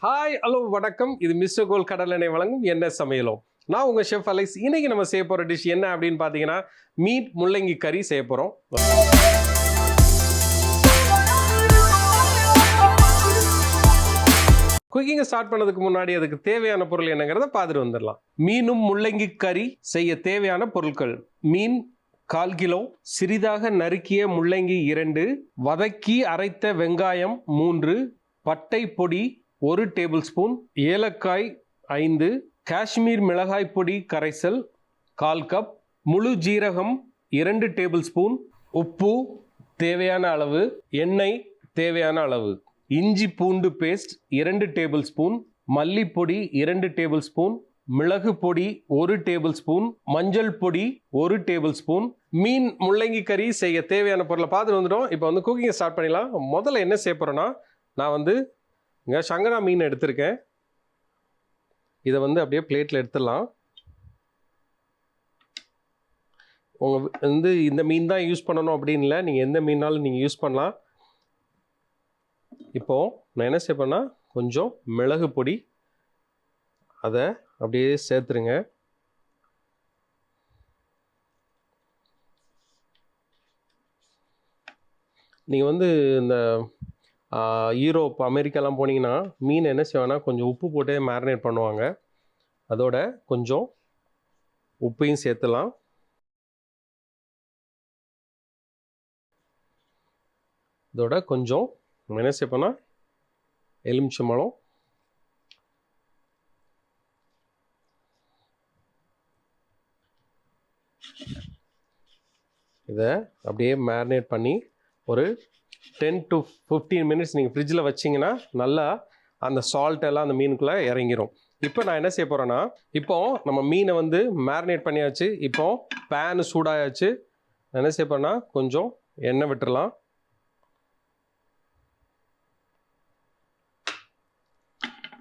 Hi hello வணக்கம். இது mister கோல் கடல் எண்ணெய் வழங்கும் என்ன சமையலும். நான் உங்கள் ஷெஃப் அலெக்ஸ். இன்னைக்கு நம்ம செய்ய போகிற டிஷ் என்ன அப்படின்னு பார்த்தீங்கன்னா மீன் முள்ளங்கி கறி செய்ய போகிறோம். குக்கிங்கை ஸ்டார்ட் பண்ணதுக்கு முன்னாடி அதுக்கு தேவையான பொருள் என்னங்கிறத பார்த்துட்டு வந்துடலாம். மீனும் முள்ளங்கி கறி செய்ய தேவையான பொருட்கள்: மீன் 1/4 கிலோ, சிறிதாக நறுக்கிய முள்ளங்கி 2, வதக்கி அரைத்த வெங்காயம் 3, பட்டை பொடி 1 டேபிள் ஸ்பூன், ஏலக்காய் 5, காஷ்மீர் மிளகாய் பொடி கரைசல் 1/4 கப், முழு ஜீரகம் 2 டேபிள் ஸ்பூன், உப்பு தேவையான அளவு, எண்ணெய் தேவையான அளவு, இஞ்சி பூண்டு பேஸ்ட் 2 டேபிள் ஸ்பூன், மல்லிப்பொடி 2 டேபிள் ஸ்பூன், மிளகு பொடி 1 டேபிள் ஸ்பூன், மஞ்சள் பொடி 1 டேபிள் ஸ்பூன். மீன் முள்ளங்கி கறி செய்ய தேவையான பொருளை பார்த்துட்டு வந்துட்டோம். இப்போ வந்து குக்கிங்கை ஸ்டார்ட் பண்ணிடலாம். முதல்ல என்ன செய்ய போகிறேன்னா, நான் வந்து இங்கே சங்கரா மீன் எடுத்திருக்கேன். இதை வந்து அப்படியே பிளேட்டில் எடுத்துடலாம். உங்கள் வந்து இந்த மீன் தான் யூஸ் பண்ணணும் அப்படின்னு இல்லை, நீங்கள் எந்த மீனாலும் நீங்கள் யூஸ் பண்ணலாம். இப்போது நான் என்ன செய்யப்பேன்னா, கொஞ்சம் மிளகு பொடி அதை அப்படியே சேர்த்துருங்க. நீங்கள் வந்து இந்த யூரோப் அமெரிக்காலாம் போனீங்கன்னா மீன் என்ன செய்வாங்கன்னா கொஞ்சம் உப்பு போட்டு மேரினேட் பண்ணுவாங்க. அதோட கொஞ்சம் உப்பையும் சேர்த்துலாம். இதோட கொஞ்சம் என்ன செய்யப்போனா எலுமிச்சம்பழம், இதை அப்படியே மேரினேட் பண்ணி ஒரு 10 to 15 மினிட்ஸ் நீங்கள் ஃப்ரிட்ஜில் வச்சிங்கன்னா நல்லா அந்த சால்ட் எல்லாம் அந்த மீனுக்குள்ளே இறங்கிரும். இப்போ நான் என்ன செய்ய போகிறேன்னா, இப்போ நம்ம மீனை வந்து மேரினேட் பண்ணியாச்சு. இப்போ பேனு சூடாயாச்சு. நான் என்ன செய்ய போகிறேன்னா, கொஞ்சம் எண்ணெய் விட்டுறலாம்.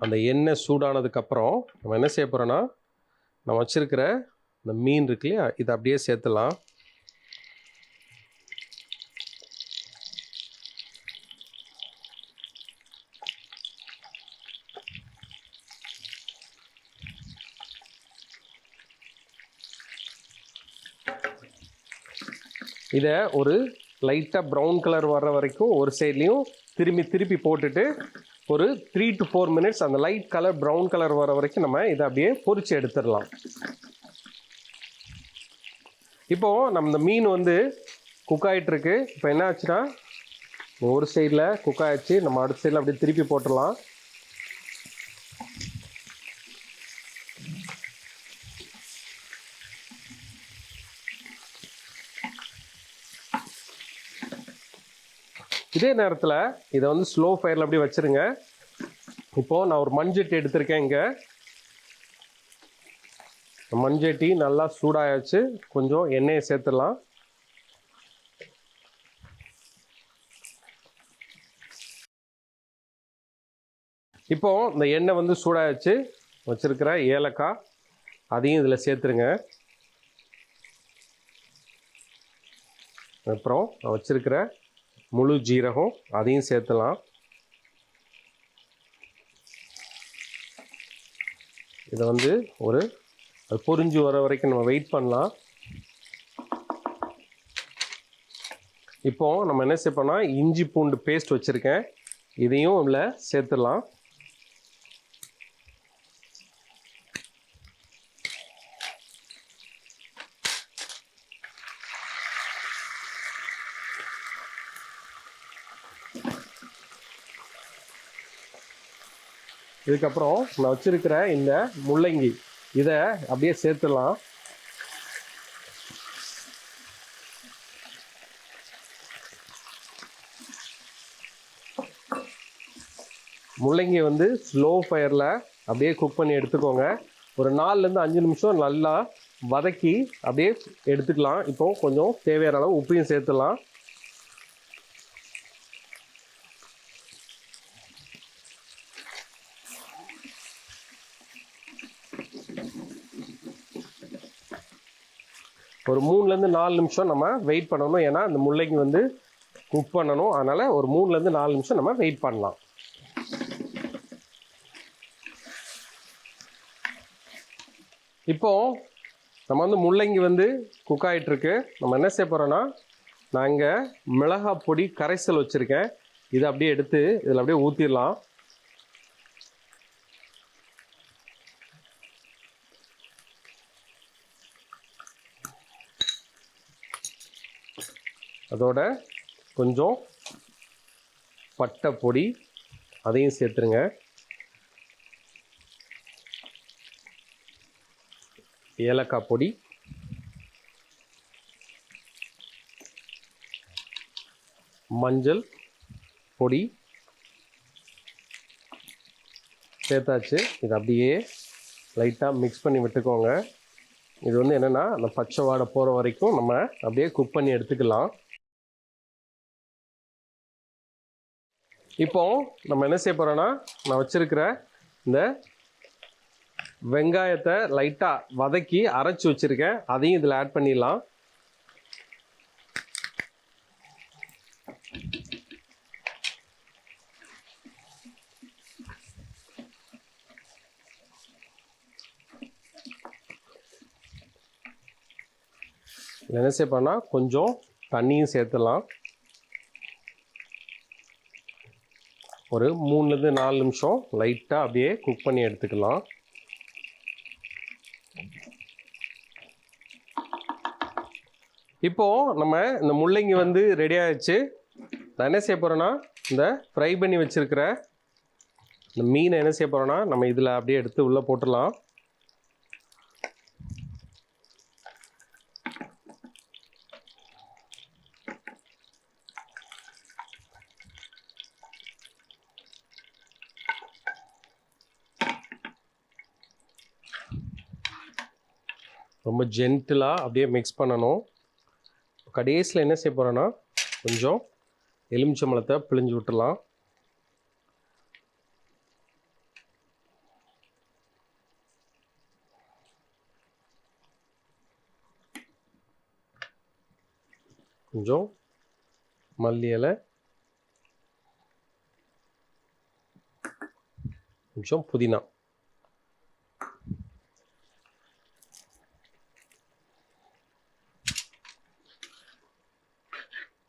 அந்த எண்ணெய் சூடானதுக்கப்புறம் நம்ம என்ன செய்ய போகிறோன்னா, நம்ம வச்சுருக்கிற இந்த மீன் இருக்கு இல்லையா, இதை அப்படியே சேர்த்துலாம். இதை ஒரு லைட்டாக ப்ரௌன் கலர் வர்ற வரைக்கும் ஒரு சைட்லேயும் திருப்பி போட்டுட்டு ஒரு 3 to 4 மினிட்ஸ் அந்த லைட் கலர் ப்ரௌன் கலர் வர வரைக்கும் நம்ம இதை அப்படியே பொரிச்சு எடுத்துடலாம். இப்போது நம்ம இந்த மீன் வந்து குக் ஆகிட்டுருக்கு. இப்போ என்ன ஆச்சுன்னா, ஒரு சைடில் குக் ஆகிடுச்சு, நம்ம அடுத்த சைடில் அப்படியே திருப்பி போட்டுடலாம். இதே நேரத்தில் இதை வந்து ஸ்லோ ஃபயரில் அப்படியே வச்சுருங்க. இப்போது நான் ஒரு மண்சட்டி எடுத்திருக்கேன். இங்கே மண்சட்டி நல்லா சூடாயாச்சு. கொஞ்சம் எண்ணெயை சேர்த்துடலாம். இப்போது இந்த எண்ணெய் வந்து சூடாயாச்சு. வச்சுருக்கிற ஏலக்காய் அதையும் இதில் சேர்த்துருங்க. அப்புறம் நான் வச்சுருக்கிற முழு ஜீரகம் அதையும் சேர்த்துலாம். இதை வந்து அது பொரிஞ்சு வர வரைக்கும் நம்ம வெயிட் பண்ணலாம். இப்போ நம்ம என்ன செய்யப்போனா, இஞ்சி பூண்டு பேஸ்ட் வச்சுருக்கேன், இதையும் இதில் சேர்த்துடலாம். இதுக்கப்புறம் நான் வச்சுருக்கிற இந்த முள்ளங்கி இதை அப்படியே சேர்த்துடலாம். முள்ளங்கி வந்து ஸ்லோ ஃபயரில் அப்படியே குக் பண்ணி எடுத்துக்கோங்க. ஒரு 4லேருந்து 5 நிமிஷம் நல்லா வதக்கி அப்படியே எடுத்துக்கலாம். இப்போது கொஞ்சம் தேவையான அளவு உப்பையும் சேர்த்துடலாம். ஒரு 3லேருந்து 4 நிமிஷம் நம்ம வெயிட் பண்ணணும். ஏன்னா அந்த முள்ளங்கி வந்து குக் பண்ணணும். அதனால் ஒரு 3லேருந்து 4 நிமிஷம் நம்ம வெயிட் பண்ணலாம். இப்போ நம்ம வந்து முள்ளங்கி வந்து குக் ஆகிட்டுருக்கு. நம்ம என்ன செய்ய போகிறோன்னா, நான் இங்கே மிளகாய் பொடி கரைசல் வச்சுருக்கேன். இதை அப்படியே எடுத்து இதில் அப்படியே ஊற்றிடலாம். அதோட கொஞ்சம் பட்டை பொடி அதையும் சேர்த்துருங்க. ஏலக்காய் பொடி, மஞ்சள் பொடி சேர்த்தாச்சு. இது அப்படியே லைட்டாக மிக்ஸ் பண்ணி விட்டுக்கோங்க. இது வந்து என்னென்னா, அந்த பச்சை வாடை போகிற வரைக்கும் நம்ம அப்படியே குக் பண்ணி எடுத்துக்கலாம். இப்போ நம்ம என்ன செய்ய போகிறோன்னா, நான் வச்சுருக்கிற இந்த வெங்காயத்தை லைட்டாக வதக்கி அரைச்சி வச்சுருக்கேன். அதையும் இதில் ஆட் பண்ணிடலாம். என்ன செய்ய போகிறோன்னா, கொஞ்சம் தண்ணியும் சேர்த்துடலாம். ஒரு 3லேருந்து 4 நிமிஷம் லைட்டாக அப்படியே குக் பண்ணி எடுத்துக்கலாம். இப்போது நம்ம இந்த முள்ளங்கி வந்து ரெடி ஆகிடுச்சு. நான் என்ன செய்ய போகிறேன்னா, இந்த ஃப்ரை பண்ணி வச்சுருக்கிற இந்த மீனை என்ன செய்ய போகிறோன்னா, நம்ம இதில் அப்படியே எடுத்து உள்ளே போட்டுடலாம். ரொம்ப ஜென்டிலாக அப்படியே மிக்ஸ் பண்ணணும். கடைசியில் என்ன செய்ய போகிறோன்னா, கொஞ்சம் எலுமிச்சம்பழத்தை பிழிஞ்சு விட்டுடலாம். கொஞ்சம் மல்லி இலை, கொஞ்சம் புதினா.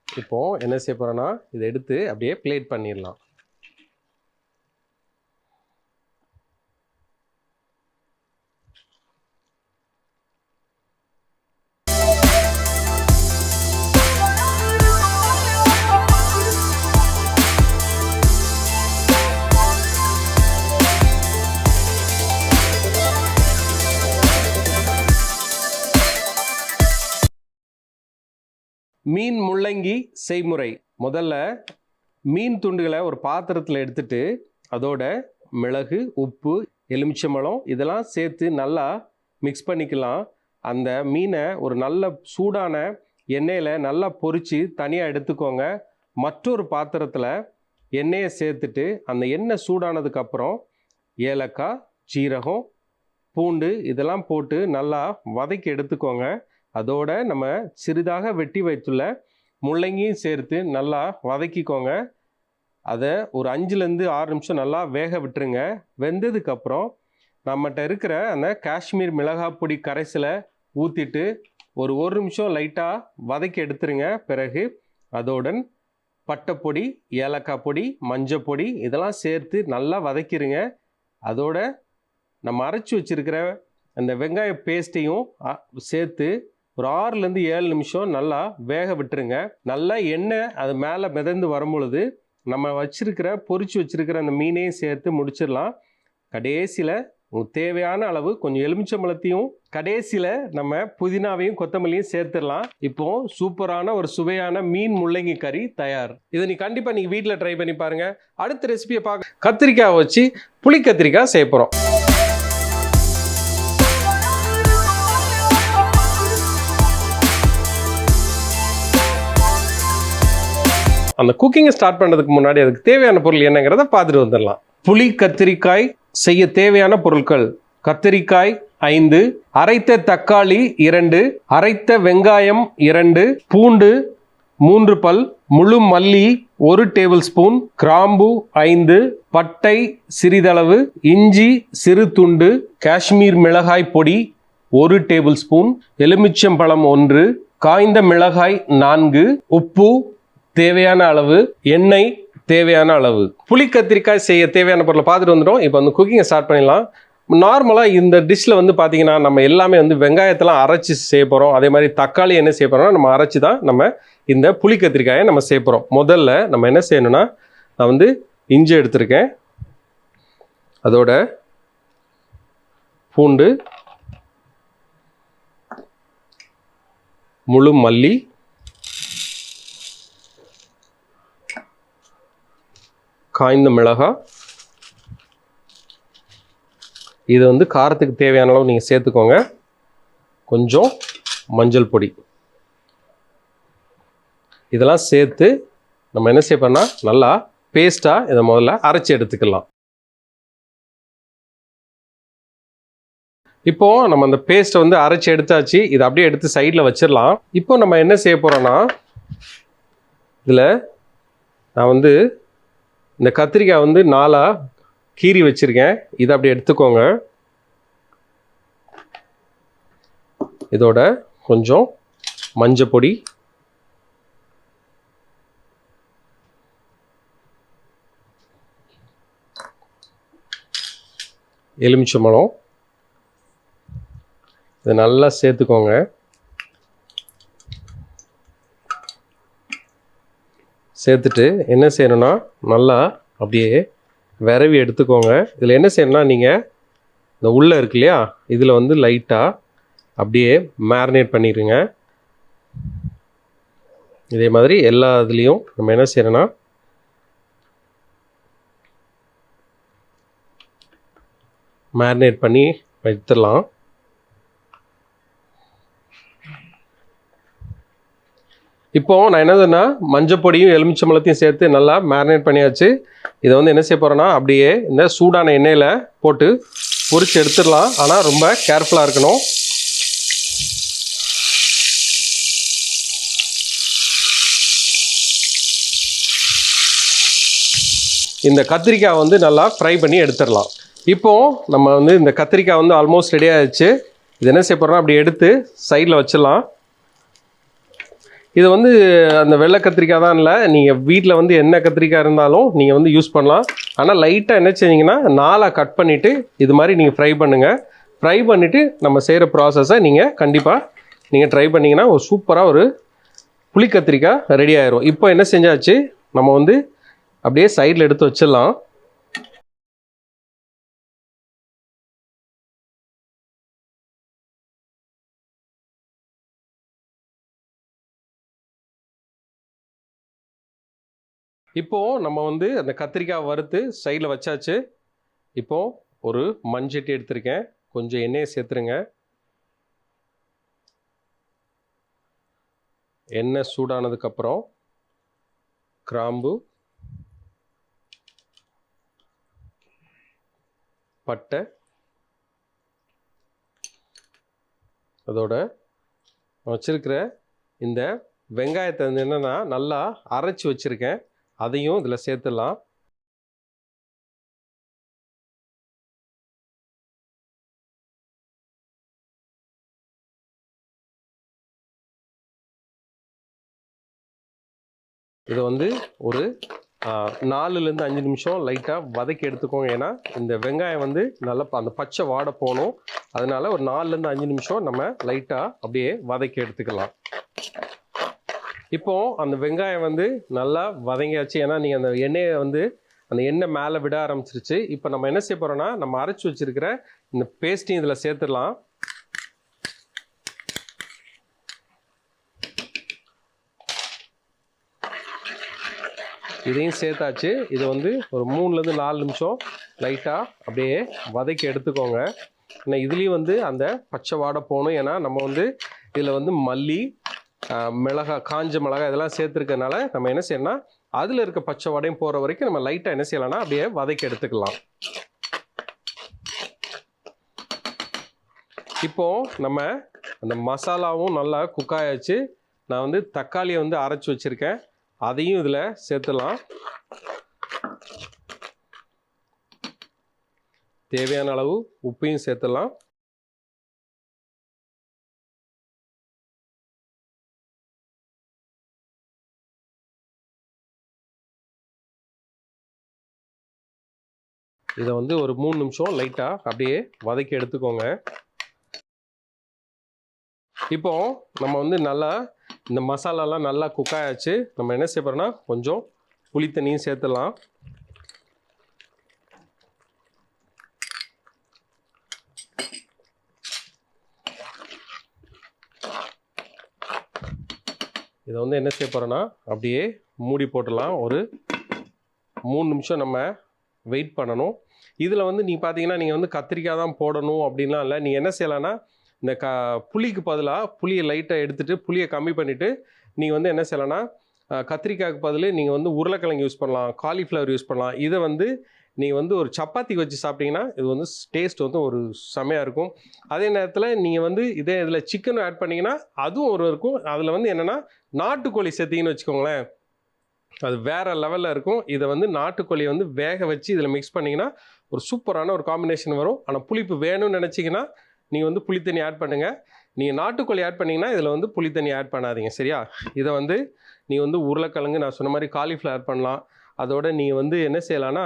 இப்போ என்ன செய்ய போகிறேன்னா, இதை எடுத்து அப்படியே பிளேட் பண்ணிடலாம். மீன் முள்ளங்கி செய்முறை. முதல்ல மீன் துண்டுகளை ஒரு பாத்திரத்தில் எடுத்துட்டு அதோட மிளகு, உப்பு, எலுமிச்சம்பழம் இதெல்லாம் சேர்த்து நல்லா மிக்ஸ் பண்ணிக்கலாம். அந்த மீனை ஒரு நல்ல சூடான எண்ணெயில் நல்லா பொரித்து தனியாக எடுத்துக்கோங்க. மற்றொரு பாத்திரத்தில் எண்ணெயை சேர்த்துட்டு அந்த எண்ணெய் சூடானதுக்கப்புறம் ஏலக்காய், சீரகம், பூண்டு இதெல்லாம் போட்டு நல்லா வதக்கி எடுத்துக்கோங்க. அதோட நம்ம சிறிதாக வெட்டி வைத்துள்ள முள்ளங்கியும் சேர்த்து நல்லா வதக்கிக்கோங்க. அதை ஒரு 5லேருந்து 6 நிமிஷம் நல்லா வேக விட்டுருங்க. வெந்ததுக்கப்புறம் நம்மகிட்ட இருக்கிற அந்த காஷ்மீர் மிளகாய் பொடி கரைசலை ஊற்றிட்டு ஒரு நிமிஷம் லைட்டாக வதக்கி எடுத்துருங்க. பிறகு அதோடன் பட்டைப்பொடி, ஏலக்காய் பொடி, மஞ்சள் பொடி இதெல்லாம் சேர்த்து நல்லா வதக்கிடுங்க. அதோட நம்ம அரைச்சி வச்சுருக்கிற அந்த வெங்காய பேஸ்ட்டையும் சேர்த்து ஒரு 6லேருந்து 7 நிமிஷம் நல்லா வேக விட்டுருங்க. நல்லா எண்ணெய் அது மேலே மிதந்து வரும்பொழுது நம்ம பொரிச்சு வச்சுருக்கிற அந்த மீனையும் சேர்த்து முடிச்சிடலாம். கடைசியில் உங்களுக்கு தேவையான அளவு கொஞ்சம் எலுமிச்சம்பழத்தையும் கடைசியில் நம்ம புதினாவையும் கொத்தமல்லியும் சேர்த்துடலாம். இப்போது சூப்பரான ஒரு சுவையான மீன் முள்ளங்கி கறி தயார். இதை கண்டிப்பாக நீங்கள் வீட்டில் ட்ரை பண்ணி பாருங்கள். அடுத்த ரெசிபியை பார்க்க கத்திரிக்காய் வச்சு புளி கத்திரிக்காய் செய்ய போகிறோம். அந்த குக்கிங்கை ஸ்டார்ட் பண்ணுறதுக்கு முன்னாடி அதுக்கு தேவையான பொருள் என்னங்கிறத பார்த்துட்டு வந்துடலாம். புளி கத்திரிக்காய் செய்ய தேவையான பொருட்கள்: கத்திரிக்காய் 5, அரைத்த தக்காளி 2, அரைத்த வெங்காயம் 2, பூண்டு 3 பல், முழு மல்லி 1 டேபிள் ஸ்பூன், கிராம்பு 5, பட்டை சிறிதளவு, இஞ்சி சிறு துண்டு, காஷ்மீர் மிளகாய் பொடி 1 டேபிள் ஸ்பூன், எலுமிச்சம்பழம் 1, காய்ந்த மிளகாய் 4, உப்பு தேவையான அளவு, எண்ணெய் தேவையான அளவு. புளி கத்திரிக்காய் செய்ய தேவையான பொருளை பார்த்துட்டு வந்துடும். இப்போ வந்து குக்கிங்கை ஸ்டார்ட் பண்ணிடலாம். நார்மலாக இந்த டிஷ்ஷில் வந்து பார்த்தீங்கன்னா நம்ம எல்லாமே வந்து வெங்காயத்தெல்லாம் அரைச்சி செய்ய போகிறோம். அதே மாதிரி தக்காளி என்ன செய்ய போகிறோம்னா நம்ம அரைச்சி தான் நம்ம இந்த புளி கத்திரிக்காயை நம்ம செய்ய போகிறோம். முதல்ல நம்ம என்ன செய்யணும்னா, நான் வந்து இஞ்சி எடுத்திருக்கேன், அதோட பூண்டு, முழு மல்லி, காய்ந்த மிளகாய், இது வந்து காரத்துக்கு தேவையான அளவு நீங்கள் சேர்த்துக்கோங்க. கொஞ்சம் மஞ்சள் பொடி, இதெல்லாம் சேர்த்து நம்ம என்ன செய்யணும்னா நல்லா பேஸ்ட்டாக இதை முதல்ல அரைச்சி எடுத்துக்கலாம். இப்போது நம்ம அந்த பேஸ்ட்டை வந்து அரைச்சி எடுத்தாச்சு. இதை அப்படியே எடுத்து சைடில் வச்சிடலாம். இப்போ நம்ம என்ன செய்ய போகிறோன்னா, இதில் நான் வந்து இந்த கத்திரிக்காய் வந்து 4 கீறி வச்சுருக்கேன். இதை அப்படி எடுத்துக்கோங்க. இதோட கொஞ்சம் மஞ்சள் பொடி, எலுமிச்சம்பழம், இதை நல்லா சேர்த்துக்கோங்க. சேர்த்துட்டு என்ன செய்யணும்னா நல்லா அப்படியே விரவி எடுத்துக்கோங்க. இதில் என்ன செய்யணும்னா, நீங்கள் இந்த உள்ளே இருக்கு இல்லையா, இதில் வந்து லைட்டாக அப்படியே மேரினேட் பண்ணிடுங்க. இதே மாதிரி எல்லா இதுலேயும் நம்ம என்ன செய்யணும்னா மேரினேட் பண்ணி வைத்துடலாம். இப்போது நான் என்னதுன்னா மஞ்சள் பொடியும் எலுமிச்சம்பழத்தையும் சேர்த்து நல்லா மேரினேட் பண்ணியாச்சு. இதை வந்து என்ன செய்ய போகிறேன்னா அப்படியே இந்த சூடான எண்ணெயில் போட்டு பொரிச்சு எடுத்துடலாம். ஆனால் ரொம்ப கேர்ஃபுல்லாக இருக்கணும். இந்த கத்திரிக்காய் வந்து நல்லா ஃப்ரை பண்ணி எடுத்துடலாம். இப்போது நம்ம வந்து இந்த கத்திரிக்காய் வந்து ஆல்மோஸ்ட் ரெடி ஆகிடுச்சு. இது என்ன செய்ய போகிறோன்னா அப்படி எடுத்து சைடில் வச்சிடலாம். இது வந்து அந்த வெள்ளை கத்திரிக்காய் தான் இல்லை, நீங்கள் வீட்டில் வந்து என்ன கத்திரிக்காய் இருந்தாலும் நீங்கள் வந்து யூஸ் பண்ணலாம். ஆனால் லைட்டாக என்ன செஞ்சீங்கன்னா 4 கட் பண்ணிவிட்டு இது மாதிரி நீங்கள் ஃப்ரை பண்ணுங்கள். ஃப்ரை பண்ணிவிட்டு நம்ம செய்கிற ப்ராசஸை நீங்கள் கண்டிப்பாக நீங்கள் ட்ரை பண்ணிங்கன்னா ஒரு சூப்பராக ஒரு புளி கத்திரிக்காய் ரெடி ஆயிரும். இப்போ என்ன செஞ்சாச்சு, நம்ம வந்து அப்படியே சைடில் எடுத்து வச்சிடலாம். இப்போது நம்ம வந்து அந்த கத்திரிக்காய் வறுத்து சைடில் வச்சாச்சு. இப்போது ஒரு மண்சட்டி எடுத்திருக்கேன், கொஞ்சம் எண்ணெயை சேர்த்துருங்க. எண்ணெய் சூடானதுக்கப்புறம் கிராம்பு, பட்டை, அதோட வச்சிருக்கிற இந்த வெங்காயத்தை வந்து என்னென்னா நல்லா அரைச்சி வச்சுருக்கேன், அதையும் இதில் சேர்த்துடலாம். இதை வந்து ஒரு 4லேருந்து 5 நிமிஷம் லைட்டாக வதக்கி எடுத்துக்கோங்க. ஏன்னா இந்த வெங்காயம் வந்து நல்லா அந்த பச்சை வாடை போகணும். அதனால ஒரு 4லேருந்து 5 நிமிஷம் நம்ம லைட்டாக அப்படியே வதக்கி எடுத்துக்கலாம். இப்போது அந்த வெங்காயம் வந்து நல்லா வதங்கியாச்சு. ஏன்னா நீங்கள் அந்த எண்ணெயை வந்து அந்த எண்ணெய் மேலே விட ஆரம்பிச்சிருச்சு. இப்போ நம்ம என்ன செய்ய போகிறோன்னா, நம்ம அரைச்சி வச்சுருக்கிற இந்த பேஸ்ட்டையும் இதில் சேர்த்துடலாம். இதையும் சேர்த்தாச்சு. இது வந்து ஒரு 3லேருந்து 4 நிமிஷம் லைட்டாக அப்படியே வதக்கி எடுத்துக்கோங்க. ஏன்னா இதுலேயும் வந்து அந்த பச்சை வாடை போகணும். ஏன்னா நம்ம வந்து இதில் வந்து மல்லி, மிளகாய், காஞ்ச மிளகாய் இதெல்லாம் சேர்த்துருக்கனால நம்ம என்ன செய்யணும்னா அதில் இருக்க பச்சை வாடையும் போகிற வரைக்கும் நம்ம லைட்டாக என்ன செய்யலாம்னா அப்படியே வதக்கி எடுத்துக்கலாம். இப்போது நம்ம அந்த மசாலாவும் நல்லா குக் ஆயாச்சு. நான் வந்து தக்காளியை வந்து அரைச்சி வச்சுருக்கேன், அதையும் இதில் சேர்த்துடலாம். தேவையான அளவு உப்பையும் சேர்த்துடலாம். இதை வந்து ஒரு 3 நிமிஷம் லைட்டாக அப்படியே வதக்கி எடுத்துக்கோங்க. இப்போ நம்ம வந்து நல்லா இந்த மசாலாலாம் நல்லா குக் ஆயாச்சு. நம்ம என்ன செய்ய போகிறோம்னா கொஞ்சம் புளி தண்ணியும் சேர்த்துடலாம். இதை வந்து என்ன செய்ய போகிறோன்னா அப்படியே மூடி போட்டுடலாம். ஒரு 3 நிமிஷம் நம்ம வெயிட் பண்ணணும். இதில் வந்து நீங்கள் பார்த்தீங்கன்னா நீங்கள் வந்து கத்திரிக்காய் தான் போடணும் அப்படின்லாம் இல்லை. நீங்கள் என்ன செய்யலாம்னா இந்த புளிக்கு பதிலாக புளியை லைட்டாக எடுத்துகிட்டு புளியை கம்மி பண்ணிவிட்டு நீங்கள் வந்து என்ன செய்யலாம்னா கத்திரிக்காய்க்கு பதில் நீங்கள் வந்து உருளைக்கிழங்கு யூஸ் பண்ணலாம், காலிஃப்ளவர் யூஸ் பண்ணலாம். இதை வந்து நீங்கள் வந்து ஒரு சப்பாத்திக்கு வச்சு சாப்பிட்டீங்கன்னா இது வந்து டேஸ்ட் வந்து ஒரு செமையாக இருக்கும். அதே நேரத்தில் நீங்கள் வந்து இதே இதில் சிக்கன் ஆட் பண்ணிங்கன்னா அதுவும் ஒரு இருக்கும். அதில் வந்து என்னென்னா நாட்டுக்கோழி சேர்த்திங்கன்னு வச்சுக்கோங்களேன், அது வேறு லெவலில் இருக்கும். இதை வந்து நாட்டுக்கோழியை வந்து வேக வச்சு இதில் மிக்ஸ் பண்ணிங்கன்னா ஒரு சூப்பரான ஒரு காம்பினேஷன் வரும். ஆனால் புளிப்பு வேணும்னு நினச்சிங்கன்னா நீங்கள் வந்து புளித்தண்ணி ஆட் பண்ணுங்கள். நீங்கள் நாட்டுக்கோழி ஆட் பண்ணிங்கன்னா இதில் வந்து புளித்தண்ணி ஆட் பண்ணாதீங்க, சரியா? இதை வந்து நீங்கள் வந்து உருளைக்கிழங்கு நான் சொன்ன மாதிரி காலிஃப்ளவர் ஆட் பண்ணலாம். அதோட நீங்கள் வந்து என்ன செய்யலாம்னா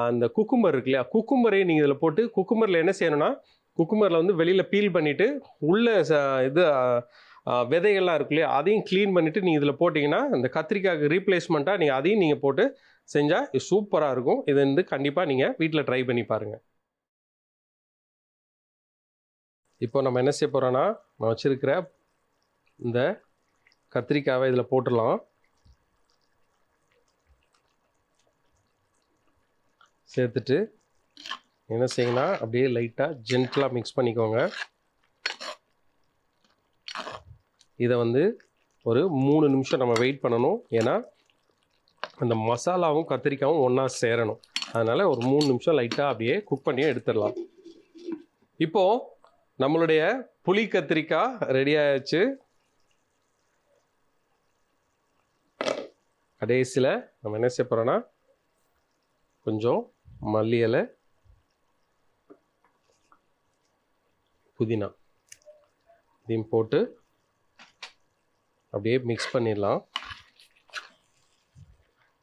அந்த குக்கும்பர் இருக்கு இல்லையா, குக்கும்பரையும் நீங்கள் இதில் போட்டு குக்கும்பரில் என்ன செய்யணும்னா குக்கும்பரில் வந்து வெளியில் பீல் பண்ணிவிட்டு உள்ளே இது விதைகள்லாம் இருக்கு இல்லையா அதையும் க்ளீன் பண்ணிவிட்டு நீங்கள் இதில் போட்டிங்கன்னா அந்த கத்திரிக்காய்க்கு ரீப்ளேஸ்மெண்ட்டாக நீங்கள் அதையும் நீங்கள் போட்டு செஞ்சால் இது சூப்பராக இருக்கும். இது வந்து கண்டிப்பாக நீங்கள் வீட்டில் ட்ரை பண்ணி பாருங்கள். இப்போ நம்ம என்ன செய்ய போகிறோன்னா நான் வச்சுருக்கிற இந்த கத்திரிக்காவை இதில் போட்டுடலாம். சேர்த்துட்டு என்ன செய்யுங்கன்னா அப்படியே லைட்டாக ஜென்டலாக மிக்ஸ் பண்ணிக்கோங்க. இதை வந்து ஒரு 3 நிமிஷம் நம்ம வெயிட் பண்ணணும். ஏன்னா அந்த மசாலாவும் கத்திரிக்காயும் ஒன்றா சேரணும். அதனால் ஒரு 3 நிமிஷம் லைட்டாக அப்படியே குக் பண்ணி எடுத்துடலாம். இப்போது நம்மளுடைய புளி கத்திரிக்காய் ரெடி ஆயாச்சு. கடைசியில் நம்ம என்ன செய்ய போகிறோன்னா கொஞ்சம் மல்லி இலை, புதினா இதையும் போட்டு அப்படியே மிக்ஸ் பண்ணிடலாம்.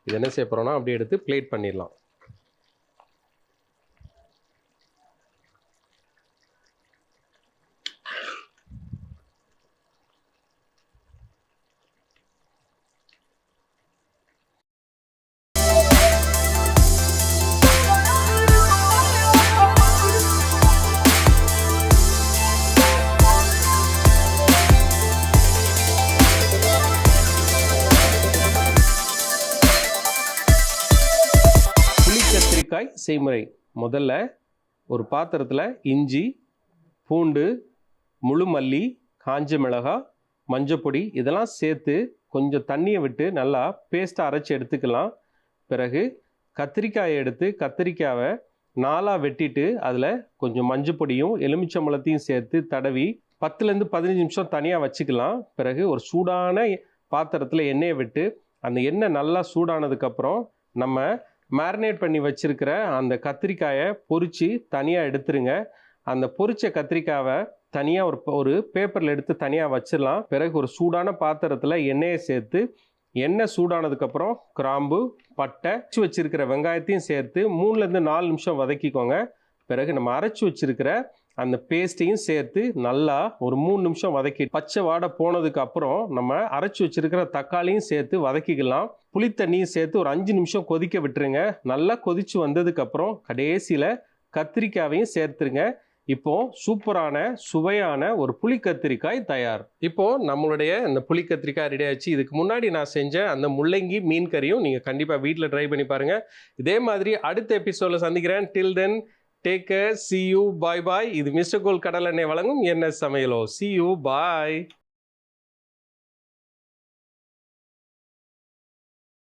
இது என்ன செய்ய போகிறோன்னா அப்படியே எடுத்து பிளேட் பண்ணிடலாம். செய்முறை: முதல்ல ஒரு பாத்திரத்தில் இஞ்சி, பூண்டு, முழு மல்லி, காஞ்ச மிளகாய், மஞ்சப்பொடி இதெல்லாம் சேர்த்து கொஞ்சம் தண்ணியை விட்டு நல்லா பேஸ்ட்டாக அரைச்சி எடுத்துக்கலாம். பிறகு கத்திரிக்காயை எடுத்து கத்திரிக்காவை 4ஆக வெட்டிட்டு அதில் கொஞ்சம் மஞ்சப்பொடியும் எலுமிச்சம்பழத்தையும் சேர்த்து தடவி 10லேருந்து 15 நிமிஷம் தனியாக வச்சுக்கலாம். பிறகு ஒரு சூடான பாத்திரத்தில் எண்ணெயை விட்டு அந்த எண்ணெய் நல்லா சூடானதுக்கப்புறம் நம்ம மேரினேட் பண்ணி வச்சுருக்கிற அந்த கத்திரிக்காயை பொரித்து தனியாக எடுத்துருங்க. அந்த பொரித்த கத்திரிக்காவை தனியாக ஒரு பேப்பரில் எடுத்து தனியாக வச்சிடலாம். பிறகு ஒரு சூடான பாத்திரத்தில் எண்ணெயை சேர்த்து எண்ணெய் சூடானதுக்கப்புறம் கிராம்பு, பட்டை, அரைச்சி வச்சுருக்கிற வெங்காயத்தையும் சேர்த்து 3லேருந்து 4 நிமிஷம் வதக்கிக்கோங்க. பிறகு நம்ம அரைச்சி வச்சுருக்கிற அந்த பேஸ்ட்டையும் சேர்த்து நல்லா ஒரு 3 நிமிஷம் வதக்கி பச்சை வாடை போனதுக்கு அப்புறம் நம்ம அரைச்சி வச்சிருக்கிற தக்காளியும் சேர்த்து வதக்கிக்கலாம். புளித்தண்ணியும் சேர்த்து ஒரு 5 நிமிஷம் கொதிக்க விட்டுருங்க. நல்லா கொதிச்சு வந்ததுக்கு அப்புறம் கடைசியில் கத்திரிக்காயையும் சேர்த்துருங்க. இப்போ சூப்பரான சுவையான ஒரு புளி கத்திரிக்காய் தயார். இப்போ நம்மளுடைய இந்த புளி கத்திரிக்காய் ரெடி ஆச்சு. இதுக்கு முன்னாடி நான் செஞ்ச அந்த முள்ளங்கி மீன் கறியும் நீங்கள் கண்டிப்பாக வீட்டில் ட்ரை பண்ணி பாருங்கள். இதே மாதிரி அடுத்த எபிசோடில் சந்திக்கிறேன். Till then take care, see you, bye bye. இது மிஸ்டர் கோல் கடலெண்ணெய் வழங்கும் NS சமையலோ. see you, bye.